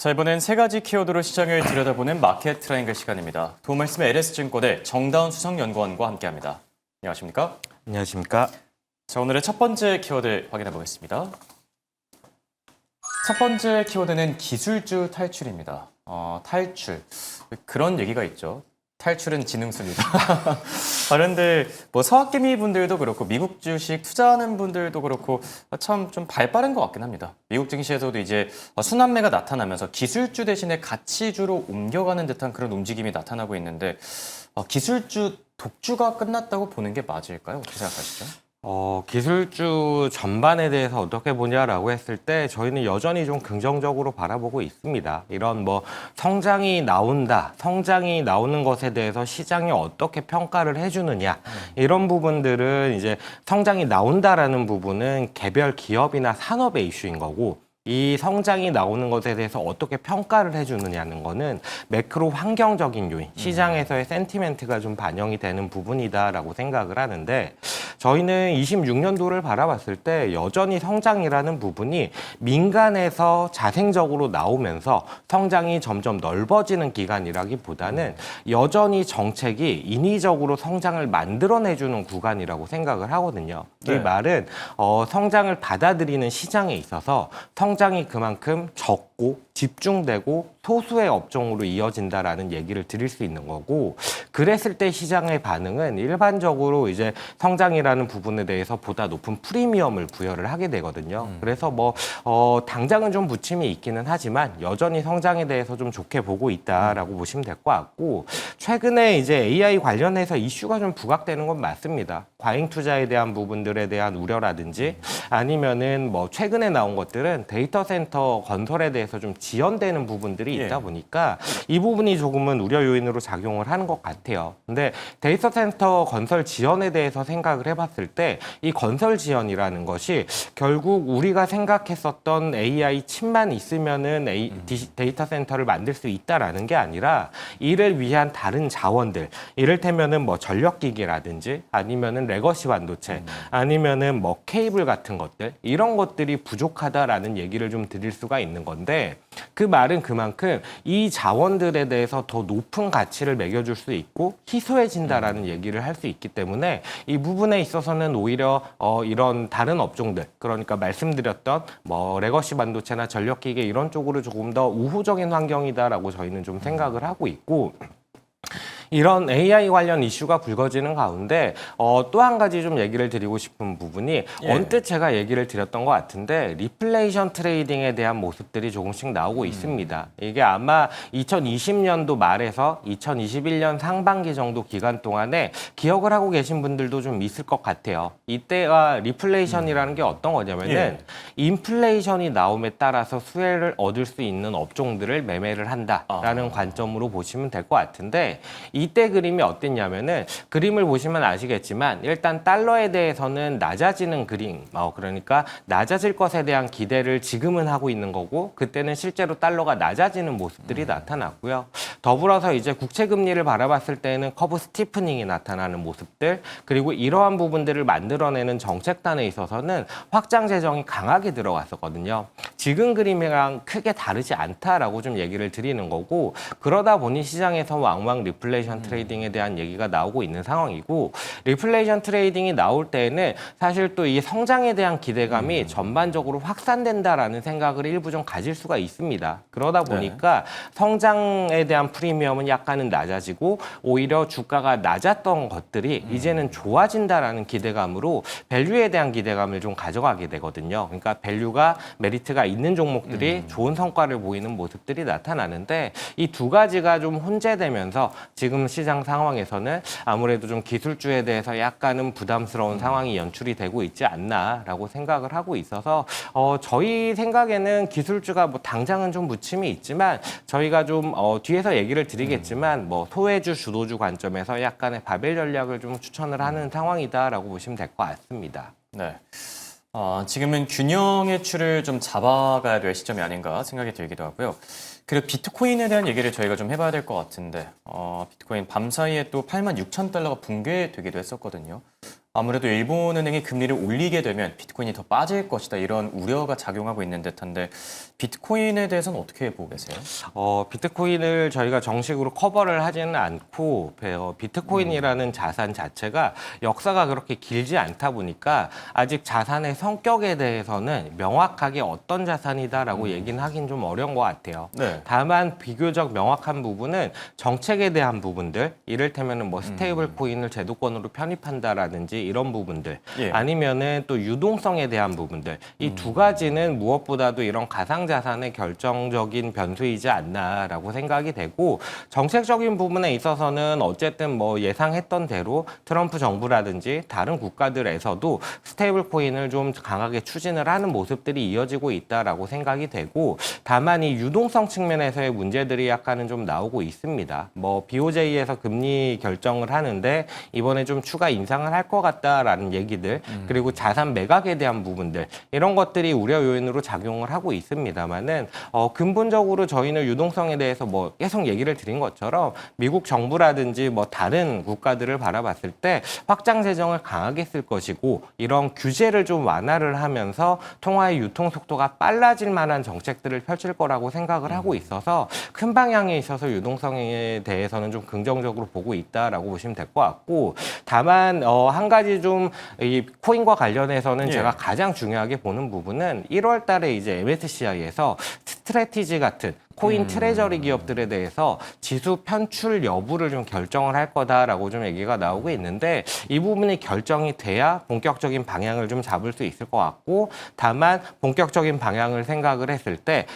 자, 이번엔 세 가지 키워드로 시장을 들여다보는 마켓 트라이앵글 시간입니다. 도움 말씀의 LS증권의 정다운 수석연구원과 함께합니다. 안녕하십니까? 안녕하십니까? 자, 오늘의 첫 번째 키워드 확인해 보겠습니다. 첫 번째 키워드는 기술주 탈출입니다. 탈출. 그런 얘기가 있죠. 탈출은 지능수입니다. 그런데 뭐 서학개미 분들도 그렇고 미국 주식 투자하는 분들도 그렇고 참 좀 발빠른 것 같긴 합니다. 미국 증시에서도 이제 순환매가 나타나면서 기술주 대신에 가치주로 옮겨가는 듯한 그런 움직임이 나타나고 있는데 기술주 독주가 끝났다고 보는 게 맞을까요? 어떻게 생각하시죠? 기술주 전반에 대해서 어떻게 보냐라고 했을 때 저희는 여전히 좀 긍정적으로 바라보고 있습니다. 이런 뭐 성장이 나온다, 성장이 나오는 것에 대해서 시장이 어떻게 평가를 해주느냐 이런 부분들은 이제 성장이 나온다라는 부분은 개별 기업이나 산업의 이슈인 거고 이 성장이 나오는 것에 대해서 어떻게 평가를 해주느냐는 거는 매크로 환경적인 요인, 시장에서의 센티멘트가 좀 반영이 되는 부분이다라고 생각을 하는데 저희는 26년도를 바라봤을 때 여전히 성장이라는 부분이 민간에서 자생적으로 나오면서 성장이 점점 넓어지는 기간이라기보다는 여전히 정책이 인위적으로 성장을 만들어내주는 구간이라고 생각을 하거든요. 네. 이 말은 성장을 받아들이는 시장에 있어서 성장이 그만큼 적고 집중되고 소수의 업종으로 이어진다라는 얘기를 드릴 수 있는 거고 그랬을 때 시장의 반응은 일반적으로 이제 성장이라는 부분에 대해서 보다 높은 프리미엄을 부여를 하게 되거든요. 그래서 뭐 당장은 좀 부침이 있기는 하지만 여전히 성장에 대해서 좀 좋게 보고 있다라고 보시면 될 것 같고 최근에 이제 AI 관련해서 이슈가 좀 부각되는 건 맞습니다. 과잉 투자에 대한 부분들에 대한 우려라든지 아니면은 뭐 최근에 나온 것들은 데이터 센터 건설에 대해서 좀 지연되는 부분들이 있다 보니까 이 부분이 조금은 우려 요인으로 작용을 하는 것 같아요. 근데 데이터 센터 건설 지연에 대해서 생각을 해봤을 때 이 건설 지연이라는 것이 결국 우리가 생각했었던 AI 칩만 있으면은 데이터 센터를 만들 수 있다라는 게 아니라 이를 위한 다른 자원들, 이를테면은 뭐 전력기기라든지 아니면은 레거시 반도체, 아니면은 뭐 케이블 같은 것들 이런 것들이 부족하다라는 얘기를 좀 드릴 수가 있는 건데 그 말은 그만큼 이 자원들에 대해서 더 높은 가치를 매겨줄 수 있고 희소해진다라는 얘기를 할 수 있기 때문에 이 부분에 있어서는 오히려 이런 다른 업종들 그러니까 말씀드렸던 뭐 레거시 반도체나 전력기계 이런 쪽으로 조금 더 우호적인 환경이다라고 저희는 좀 생각을 하고 있고 이런 AI 관련 이슈가 불거지는 가운데 또 한 가지 좀 얘기를 드리고 싶은 부분이 언뜻 제가 얘기를 드렸던 것 같은데 리플레이션 트레이딩에 대한 모습들이 조금씩 나오고 있습니다. 이게 아마 2020년도 말에서 2021년 상반기 정도 기간 동안에 기억을 하고 계신 분들도 좀 있을 것 같아요. 이때가 리플레이션이라는 게 어떤 거냐면은 인플레이션이 나옴에 따라서 수혜를 얻을 수 있는 업종들을 매매를 한다라는 관점으로 보시면 될 것 같은데 이때 그림이 어땠냐면은 그림을 보시면 아시겠지만 일단 달러에 대해서는 낮아지는 그림, 그러니까 낮아질 것에 대한 기대를 지금은 하고 있는 거고 그때는 실제로 달러가 낮아지는 모습들이 나타났고요. 더불어서 이제 국채 금리를 바라봤을 때는 커브 스티프닝이 나타나는 모습들 그리고 이러한 부분들을 만들어내는 정책단에 있어서는 확장 재정이 강하게 들어갔었거든요. 지금 그림이랑 크게 다르지 않다라고 좀 얘기를 드리는 거고 그러다 보니 시장에서 왕왕 리플레이션 트레이딩에 대한 얘기가 나오고 있는 상황이고 리플레이션 트레이딩이 나올 때에는 사실 또 이 성장에 대한 기대감이 전반적으로 확산된다라는 생각을 일부 좀 가질 수가 있습니다. 그러다 보니까 성장에 대한 프리미엄은 약간은 낮아지고 오히려 주가가 낮았던 것들이 이제는 좋아진다라는 기대감으로 밸류에 대한 기대감을 좀 가져가게 되거든요. 그러니까 밸류가 메리트가 있는 종목들이 좋은 성과를 보이는 모습들이 나타나는데 이 두 가지가 좀 혼재되면서 지금 시장 상황에서는 아무래도 좀 기술주에 대해서 약간은 부담스러운 상황이 연출이 되고 있지 않나라고 생각을 하고 있어서 저희 생각에는 기술주가 뭐 당장은 좀 부침이 있지만 저희가 좀 뒤에서 얘기를 드리겠지만 뭐 소외주 주도주 관점에서 약간의 바벨 전략을 좀 추천을 하는 상황이다라고 보시면 될 것 같습니다. 네. 지금은 균형의 추를 좀 잡아가야 될 시점이 아닌가 생각이 들기도 하고요. 그리고 비트코인에 대한 얘기를 저희가 좀 해봐야 될 것 같은데 비트코인 밤사이에 또 86,000달러가 붕괴되기도 했었거든요. 아무래도 일본은행이 금리를 올리게 되면 비트코인이 더 빠질 것이다 이런 우려가 작용하고 있는 듯한데 비트코인에 대해서는 어떻게 보고 계세요? 비트코인을 저희가 정식으로 커버를 하지는 않고 비트코인이라는 자산 자체가 역사가 그렇게 길지 않다 보니까 아직 자산의 성격에 대해서는 명확하게 어떤 자산이다라고 얘기는 하긴 좀 어려운 것 같아요. 네. 다만 비교적 명확한 부분은 정책에 대한 부분들, 이를테면은 뭐 스테이블 코인을 제도권으로 편입한다라든지 이런 부분들, 예. 아니면은 또 유동성에 대한 부분들, 이 두 가지는 무엇보다도 이런 가상 자산의 결정적인 변수이지 않나라고 생각이 되고, 정책적인 부분에 있어서는 어쨌든 뭐 예상했던 대로 트럼프 정부라든지 다른 국가들에서도 스테이블 코인을 좀 강하게 추진을 하는 모습들이 이어지고 있다라고 생각이 되고, 다만 이 유동성 측면에서의 문제들이 약간은 좀 나오고 있습니다. 뭐 BOJ에서 금리 결정을 하는데 이번에 좀 추가 인상을 할 것 같다라는 얘기들, 그리고 자산 매각에 대한 부분들, 이런 것들이 우려 요인으로 작용을 하고 있습니다만은 근본적으로 저희는 유동성에 대해서 뭐 계속 얘기를 드린 것처럼 미국 정부라든지 뭐 다른 국가들을 바라봤을 때 확장 재정을 강하게 쓸 것이고, 이런 규제를 좀 완화를 하면서 통화의 유통 속도가 빨라질 만한 정책들을 펼칠 거라고 생각을 하고 있어서 큰 방향에 있어서 유동성에 대해서는 좀 긍정적으로 보고 있다라고 보시면 될 것 같고, 다만 한 가지 좀 이 코인과 관련해서는 예. 제가 가장 중요하게 보는 부분은 1월 달에 이제 MSCI에서 스트래티지 같은 코인 트레저리 기업들에 대해서 지수 편출 여부를 좀 결정을 할 거다라고 좀 얘기가 나오고 있는데, 이 부분이 결정이 돼야 본격적인 방향을 좀 잡을 수 있을 것 같고, 다만 본격적인 방향을 생각을 했을 때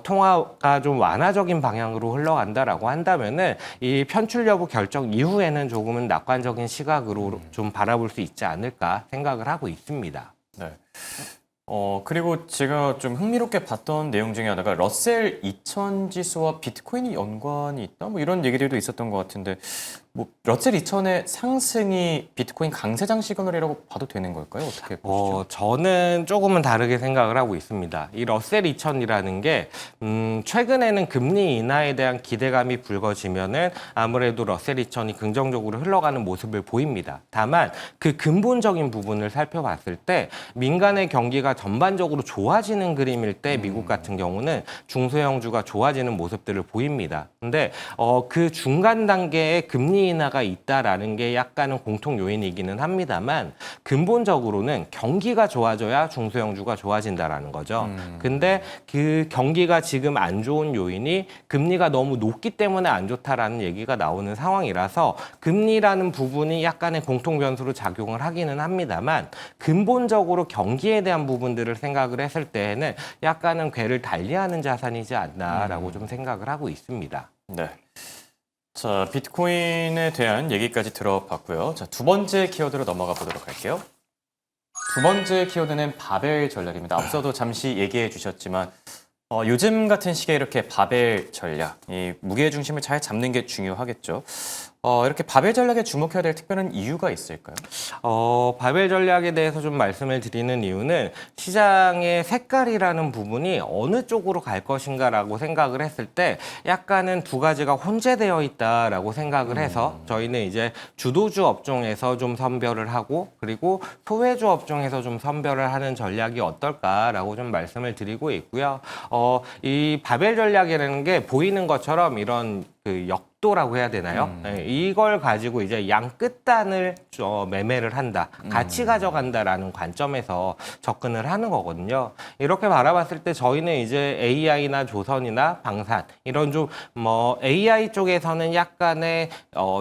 통화가 좀 완화적인 방향으로 흘러간다라고 한다면은 이 편출 여부 결정 이후에는 조금은 낙관적인 시각으로 좀 바라볼 수 있지 않을까 생각을 하고 있습니다. 네. 그리고 제가 좀 흥미롭게 봤던 내용 중에 하나가 러셀 2000 지수와 비트코인이 연관이 있다? 뭐 이런 얘기들도 있었던 것 같은데, 뭐 러셀 2000의 상승이 비트코인 강세장 시그널이라고 봐도 되는 걸까요? 어떻게 보시죠? 저는 조금은 다르게 생각을 하고 있습니다. 이 러셀 2000이라는 게 최근에는 금리 인하에 대한 기대감이 불거지면은 아무래도 러셀 2000이 긍정적으로 흘러가는 모습을 보입니다. 다만 그 근본적인 부분을 살펴봤을 때 민간의 경기가 전반적으로 좋아지는 그림일 때 미국 같은 경우는 중소형주가 좋아지는 모습들을 보입니다. 근데 그 중간 단계에 금리 인하가 있다라는 게 약간은 공통 요인이기는 합니다만, 근본적으로는 경기가 좋아져야 중소형주가 좋아진다라는 거죠. 근데 그 경기가 지금 안 좋은 요인이 금리가 너무 높기 때문에 안 좋다라는 얘기가 나오는 상황이라서 금리라는 부분이 약간의 공통 변수로 작용을 하기는 합니다만, 근본적으로 경기에 대한 부분들을 생각을 했을 때에는 약간은 궤를 달리하는 자산이지 않나라고 좀 생각을 하고 있습니다. 네. 자, 비트코인에 대한 얘기까지 들어봤고요. 자, 두 번째 키워드로 넘어가 보도록 할게요. 두 번째 키워드는 바벨 전략입니다. 앞서도 잠시 얘기해 주셨지만 요즘 같은 시기에 이렇게 바벨 전략, 이 무게 중심을 잘 잡는 게 중요하겠죠. 이렇게 바벨 전략에 주목해야 될 특별한 이유가 있을까요? 바벨 전략에 대해서 좀 말씀을 드리는 이유는 시장의 색깔이라는 부분이 어느 쪽으로 갈 것인가라고 생각을 했을 때 약간은 두 가지가 혼재되어 있다라고 생각을 해서 저희는 이제 주도주 업종에서 좀 선별을 하고, 그리고 소외주 업종에서 좀 선별을 하는 전략이 어떨까라고 좀 말씀을 드리고 있고요. 이 바벨 전략이라는 게 보이는 것처럼 이런 그 역도라고 해야 되나요? 네, 이걸 가지고 이제 양 끝단을 매매를 한다, 같이 가져간다라는 관점에서 접근을 하는 거거든요. 이렇게 바라봤을 때 저희는 이제 AI나 조선이나 방산 이런 좀 뭐 AI 쪽에서는 약간의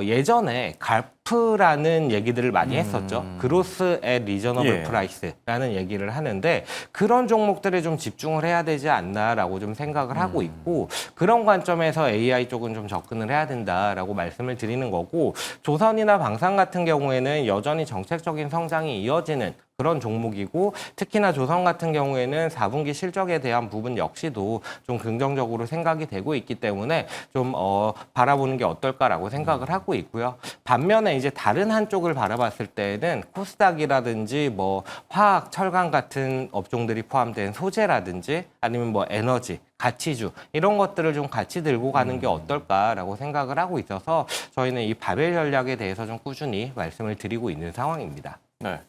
예전에 갈프라는 얘기들을 많이 했었죠. 그로스 앳 리저너블 예. 프라이스라는 얘기를 하는데, 그런 종목들에 좀 집중을 해야 되지 않나라고 좀 생각을 하고 있고, 그런 관점에서 AI 쪽은 좀 접근을 해야 된다라고 말씀을 드리는 거고, 조선이나 방산 같은 경우에는 여전히 정책적인 성장이 이어지는 그런 종목이고, 특히나 조선 같은 경우에는 4분기 실적에 대한 부분 역시도 좀 긍정적으로 생각이 되고 있기 때문에 좀 바라보는 게 어떨까라고 생각을 하고 있고요. 반면에 이제 다른 한쪽을 바라봤을 때는 코스닥이라든지 뭐 화학, 철강 같은 업종들이 포함된 소재라든지 아니면 뭐 에너지, 가치주 이런 것들을 좀 같이 들고 가는 게 어떨까라고 생각을 하고 있어서 저희는 이 바벨 전략에 대해서 좀 꾸준히 말씀을 드리고 있는 상황입니다. 네.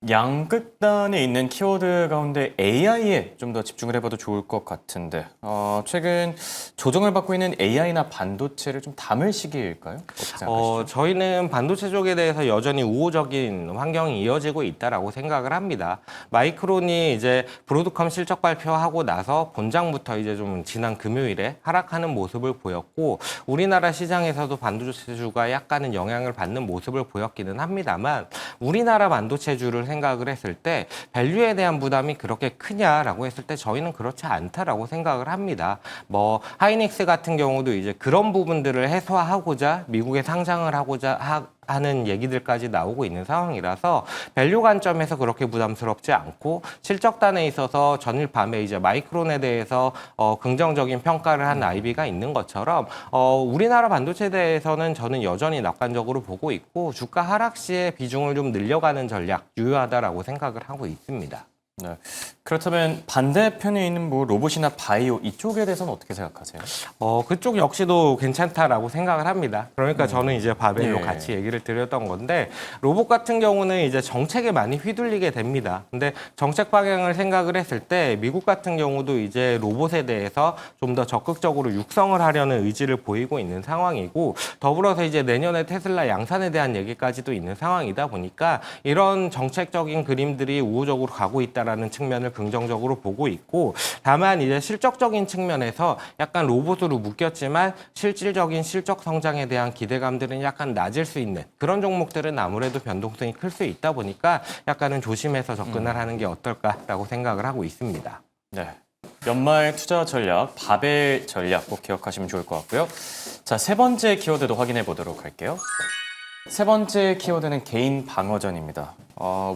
양극단에 있는 키워드 가운데 AI에 좀 더 집중을 해봐도 좋을 것 같은데 최근 조정을 받고 있는 AI나 반도체를 좀 담을 시기일까요? 어떻게 생각하시죠? 저희는 반도체 쪽에 대해서 여전히 우호적인 환경이 이어지고 있다라고 생각을 합니다. 마이크론이 이제 브로드컴 실적 발표하고 나서 본장부터 이제 좀 지난 금요일에 하락하는 모습을 보였고 우리나라 시장에서도 반도체주가 약간은 영향을 받는 모습을 보였기는 합니다만 우리나라 반도체주를 생각을 했을 때 밸류에 대한 부담이 그렇게 크냐라고 했을 때 저희는 그렇지 않다라고 생각을 합니다. 뭐 하이닉스 같은 경우도 이제 그런 부분들을 해소하고자 미국에 상장을 하고자 하는 얘기들까지 나오고 있는 상황이라서 밸류 관점에서 그렇게 부담스럽지 않고 실적단에 있어서 전일 밤에 이제 마이크론에 대해서 긍정적인 평가를 한 IB가 있는 것처럼 우리나라 반도체에 대해서는 저는 여전히 낙관적으로 보고 있고 주가 하락 시에 비중을 좀 늘려가는 전략 유효하다라고 생각을 하고 있습니다. 네. 그렇다면 반대편에 있는 뭐 로봇이나 바이오 이쪽에 대해서는 어떻게 생각하세요? 그쪽 역시도 괜찮다라고 생각을 합니다. 그러니까 저는 이제 바벨로 예. 같이 얘기를 드렸던 건데 로봇 같은 경우는 이제 정책에 많이 휘둘리게 됩니다. 근데 정책 방향을 생각을 했을 때 미국 같은 경우도 이제 로봇에 대해서 좀 더 적극적으로 육성을 하려는 의지를 보이고 있는 상황이고 더불어서 이제 내년에 테슬라 양산에 대한 얘기까지도 있는 상황이다 보니까 이런 정책적인 그림들이 우호적으로 가고 있다라는 측면을 긍정적으로 보고 있고 다만 이제 실적적인 측면에서 약간 로봇으로 묶였지만 실질적인 실적 성장에 대한 기대감들은 약간 낮을 수 있는 그런 종목들은 아무래도 변동성이 클 수 있다 보니까 약간은 조심해서 접근을 하는 게 어떨까라고 생각을 하고 있습니다. 네. 연말 투자 전략, 바벨 전략 꼭 기억하시면 좋을 것 같고요. 자, 세 번째 키워드도 확인해 보도록 할게요. 세 번째 키워드는 개인 방어전입니다.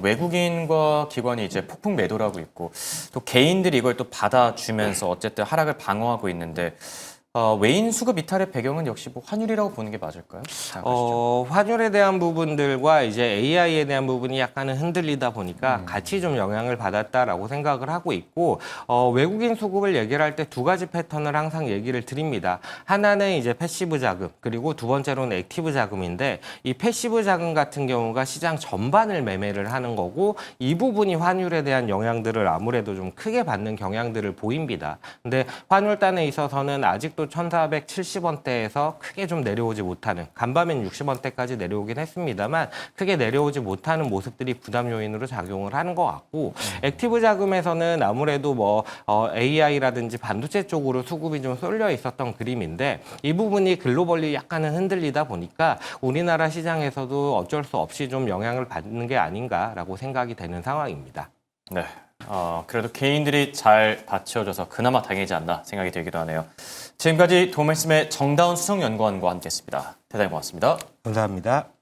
외국인과 기관이 이제 폭풍 매도를 하고 있고 또 개인들이 이걸 또 받아주면서 어쨌든 하락을 방어하고 있는데 외인 수급 이탈의 배경은 역시 뭐 환율이라고 보는 게 맞을까요? 생각하시죠? 환율에 대한 부분들과 이제 AI에 대한 부분이 약간은 흔들리다 보니까 같이 좀 영향을 받았다라고 생각을 하고 있고 외국인 수급을 얘기를 할 때 두 가지 패턴을 항상 얘기를 드립니다. 하나는 이제 패시브 자금 그리고 두 번째로는 액티브 자금인데 이 패시브 자금 같은 경우가 시장 전반을 매매를 하는 거고 이 부분이 환율에 대한 영향들을 아무래도 좀 크게 받는 경향들을 보입니다. 근데 환율단에 있어서는 아직도 1,470원대에서 크게 좀 내려오지 못하는 간밤엔 60원대까지 내려오긴 했습니다만 크게 내려오지 못하는 모습들이 부담 요인으로 작용을 하는 것 같고 액티브 자금에서는 아무래도 뭐 AI라든지 반도체 쪽으로 수급이 좀 쏠려 있었던 그림인데 이 부분이 글로벌리 약간은 흔들리다 보니까 우리나라 시장에서도 어쩔 수 없이 좀 영향을 받는 게 아닌가라고 생각이 되는 상황입니다. 네. 그래도 개인들이 잘 받쳐줘서 그나마 다행이지 않나 생각이 들기도 하네요. 지금까지 도매스의 정다운 수석연구원과 함께했습니다. 대단히 고맙습니다. 감사합니다.